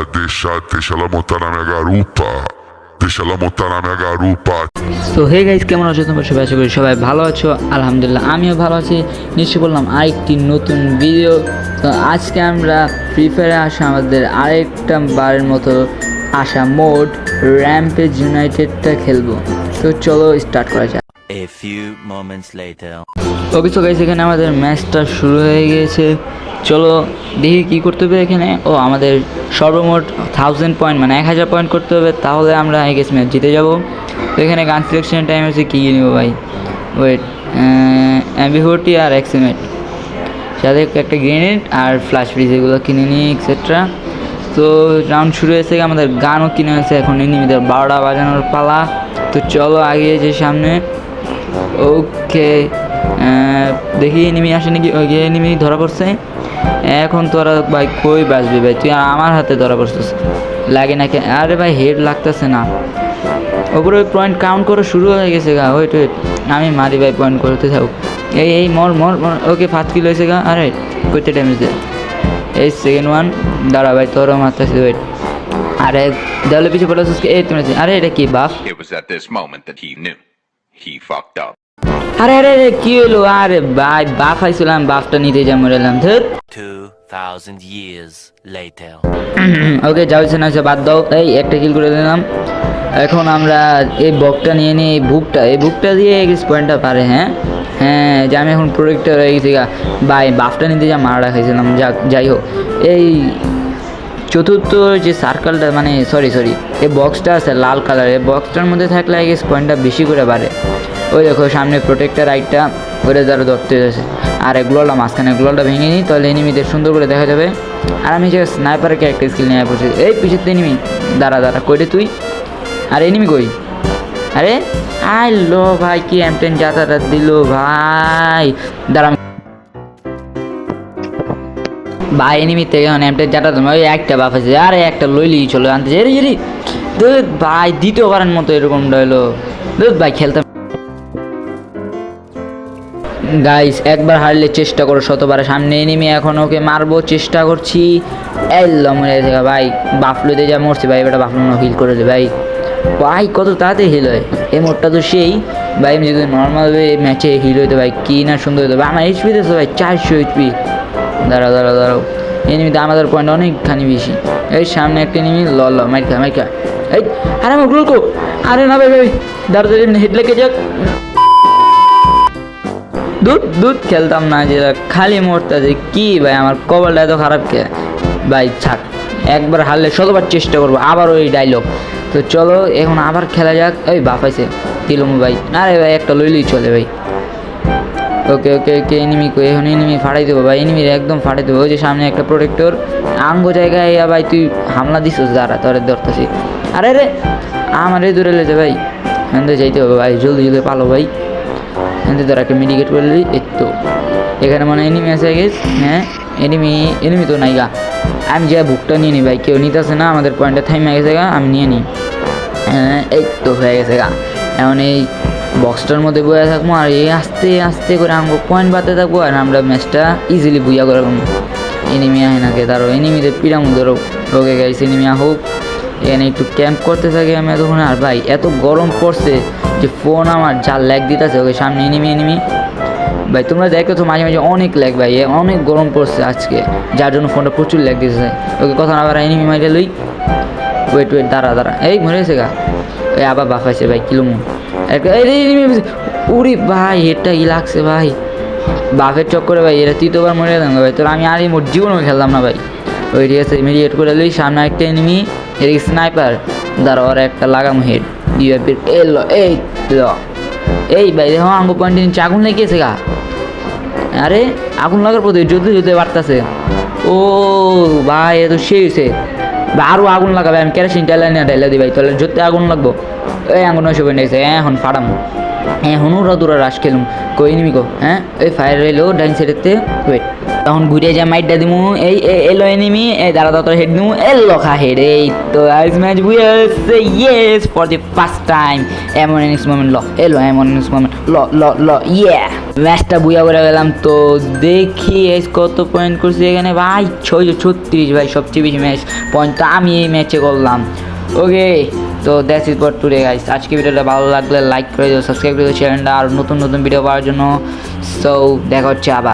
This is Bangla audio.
deixa ela montar na minha garupa. Deixa ela montar na minha garupa. তো হে গাইস, কেমন আছো তোমরা সবাই? আশা করি সবাই ভালো আছো। আলহামদুলিল্লাহ আমিও ভালো আছি। নিশ্চয়ই বললাম আরেকটি নতুন ভিডিও। তো আজকে আমরা ফ্রি ফায়ারে আসা আমাদের আরেকটা বারের মতো আসা মোড র্যাম্পেজ ইউনাইটেডটা খেলবো। তো চলো স্টার্ট করা যাক। A few moments later. ওকে তো গাইস, এখানে আমাদের ম্যাচটা শুরু হয়ে গিয়েছে। চলো দেখি কী করতে হবে এখানে। ও আমাদের সর্বমোট 1000 পয়েন্ট মানে 1000 পয়েন্ট করতে হবে, তাহলে আমরা এই গেস ম্যাচ জিতে যাব। তো এখানে গান সিলেকশন টাইম আছে, কী নিব ভাই? ওয়েট, এমবি40 আর এক্সিমেট, সাথে একটা গ্রেনেড আর ফ্ল্যাশ ফ্রিজ এগুলো কিনে নিই এক্সেট্রা। তো রাউন্ড শুরু হয়েছে, আমাদের গানও কিনে হয়েছে। এখন এনিমিদের 12টা বাজানোর পালা। তো চলো আগে যে সামনে। ওকে, দেখি এনিমি আসে নাকি। ওই এনিমি ধরা পড়ছে। এখন তোরা ভাই কই বাঁচবি ভাই? তুই আমার হাতে ধরা পড়ছিস, লাগে নাকি? আরে ভাই হেড লাগতেছে না। ওপরে ওই পয়েন্ট কাউন্ট করা শুরু হয়ে গেছে গা। ওয়েট ওয়েট, আমি মারি ভাই, পয়েন্ট করতে থাক। এই মর মর মর। ওকে 5 কিলো হয়েছে গা। আরে কইতে ড্যামেজ দে। এই সেকেন্ড ওয়ান, দাঁড়া ভাই, তোরও মারতেছে। ওয়েট, আরে দেওয়ালে পিছিয়ে পড়ে। এই তুমি, আরে এটা কি বাফ? It was at this moment that he knew. He fucked up. আরে আরে আরে কি হলো? আরে ভাই বাফ আইছিলাম, বাফটা নিতে যা মরেলাম। ধর 2000 years later. ওকে, যা হয়েছে না হয়েছে বাদ দাও। এই একটা কিল করে দিলাম। এখন আমরা এই বকটা নিয়ে নিই। এই বুকটা দিয়ে এক্স পয়েন্টটা পারে। হ্যাঁ যে আমি এখন প্রোটেক্টর হয়ে গেছি গা ভাই। বাফটা নিতে যা মারা খাইছিলাম। যাই হোক, এই চতুর্থ যে সার্কেলটা মানে সরি এই বক্সটা আছে লাল কালারের, এই বক্সটার মধ্যে থাকলে এক্স পয়েন্টটা বেশি করে বাড়ে। ওই দেখো সামনে প্রোটেক্টর আইটটা, ওরে দ্বারা ধরতে হয়েছে। আর এগুলোটা মাঝখানে এগুলোটা ভেঙে নিই, তাহলে এনিমিদের সুন্দর করে দেখা যাবে। আর আমি যে স্নাইপারের ক্যারেক্টার স্কিল নিয়ে পড়ছি। এই পিছের তো এনিমি, দাঁড়া কইরে তুই। আর এনিমি কই? আরে আই লো ভাই, কি এমটেন যাতাটা দিল ভাই। দাঁড়া ভাই, এনিমি থেকে এমটেন যাতা তুমি ওই একটা বাফ আছে। আরে একটা লইলি চলো আনতে যাই। রে ভাই দ্বিতীয়বারের মতো এরকমটা হলো। ভাই খেলতাম গাইস, একবার হারলে চেষ্টা করো শতবার। সামনে এনিমি, এখন ওকে মারবো চেষ্টা করছি। এলো মরে থেকে ভাই, বাফলো দিয়ে যা মরছে ভাই। এটা বাফলো হিল করে দে ভাই। ভাই কত তাড়াতাড়ি হিল হয় এই মোডটা তো সেই ভাই। আমি যদি নর্মাল ম্যাচে হিল হইতো ভাই, কি না সুন্দর হতো ভাই। আমার এইচপি দিয়েছে ভাই 400 এইচপি। দাঁড়াও এনিমিতে আমাদের পয়েন্ট অনেকখানি বেশি। এই সামনে একটা এনিমি, মাইকা এই। আরে আমার গুলো, আরে না ভাই দাঁড়াতে হেড লেগে যাক। দুধ খেলতাম না, যে খালি মরতেছে কি ভাই। আমার কবলটা এত খারাপ কে ভাই? ছাড়, একবার হারলে শতবার চেষ্টা করবো। আবার ওই ডায়লগ। তো চলো এখন আবার খেলা যাক। ওই বাফাইছে দিলুম ভাই। আরে ভাই একটা লইলেই চলে ভাই। ওকে এনিমি কই? এখন এনিমি ফাটাই দেবো ভাই, এনিমির একদম ফাটাই দেবো। ওই যে সামনে একটা প্রোটেক্টর আঙ্গ জায়গায় ভাই। তুই হামলা দিছিস, দাঁড়া তোরে ধরতেছি। আরে রে আমার এই দূরে লেছে ভাই। হ্যাঁ যাইতে হবে ভাই, জলদি পালো ভাই। এখানে তোর একটা মেডিকেট করলি। এই তো এখানে মানে এনিমি আছে গেছ। হ্যাঁ এনিমি তো নাই গা। আমি যা বুকটা নিয়ে নিই ভাই, কেউ নিতেছে না। আমাদের পয়েন্টটা থাইমে গেছে গা, আমি নিয়ে নিই। হ্যাঁ এই তো হয়ে গেছে গা। এখন এই বক্সটার মধ্যে বয়ে থাকবো, আর এই আস্তে আস্তে করে আমরা পয়েন্ট বাড়তে থাকবো। আর আমরা ম্যাচটা ইজিলি বুঝা করে রাখবো। এনিমি আহে নাকি তারও, এনিমিদের পিরামু ধরো। ওকে গাইস, এনিমি হোক। এখানে একটু ক্যাম্প করতে থাকি আমি এতক্ষণ। আর ভাই এত গরম পড়ছে যে ফোন আমার যা ল্যাগ দিতেছে। ওকে সামনে এনিমি ভাই, তোমরা দেখো তো মাঝে মাঝে অনেক ল্যাগ ভাই। অনেক গরম পড়ছে আজকে, যার জন্য ফোনটা প্রচুর ল্যাগ দিতেছে। ওকে কথা না, আবার এনিমি মাইরে লই। ওয়েট দাঁড়া এই মরে গেছে গা। ওই আবার বাফাইছে ভাই কিলোমো। উরি ভাই, এটা কি লাগছে ভাই? বাফের চক্করে ভাই এরা তৃতীয়বার মরে গেলাম ভাই। তোর আমি আর এই মোট জীবনও খেললাম না ভাই। ওই ঠিক আছে, ইমিডিয়েট করে লই। সামনে একটা এনিমি, এর স্নাইপার। দাঁড়া ওরা একটা লাগাম হেড ইউএফির। এলো এই ভাই দেখো আঙ্গু পয়েন্টে নিচে আগুন লেগেছে গা। আরে আগুন লাগার পথে যদি বাড়তেছে। ও ভাই এ তো সেই হয়েছে ভাই। আরও আগুন লাগাবে, আমি কেরোসিন ঢালা দিই ভাই। তাহলে যদি আগুন লাগবো। এই আগুন 900 পয়েন্ট গেছে, এখন ফাটামো। এখন ওরা দূরা রাশ খেলুম কই নিবি গো হ্যাঁ ওই ফায়ার রইলো ডাইন সাইডেতে ওয়েট তখন ঘুরে যা মাইটটা দিমু এই এলো এনিমি এই দাঁড়া দাঁড়া হেড দিমু এলো খা হেড এই তো আইস ম্যাচ বুয়েস yes for the first time এমন এনিস মোমেন্ট ল এলো এমন এনিস মোমেন্ট ল ল ল ইয়ে ম্যাচটা বুয়া করে গেলাম তো দেখি এস কত পয়েন্ট করছি এখানে ভাই 636 ভাই সবচেয়ে বেশি ম্যাচ পয়েন্ট তো আমি এই ম্যাচে করলাম ওকে তো that's it for today guys আজকে ভিডিওটা ভালো লাগলে লাইক করে দিও সাবস্ক্রাইব করে দিও চ্যানেলটা আর নতুন নতুন ভিডিও পাওয়ার জন্য সো দেখা হচ্ছে আবার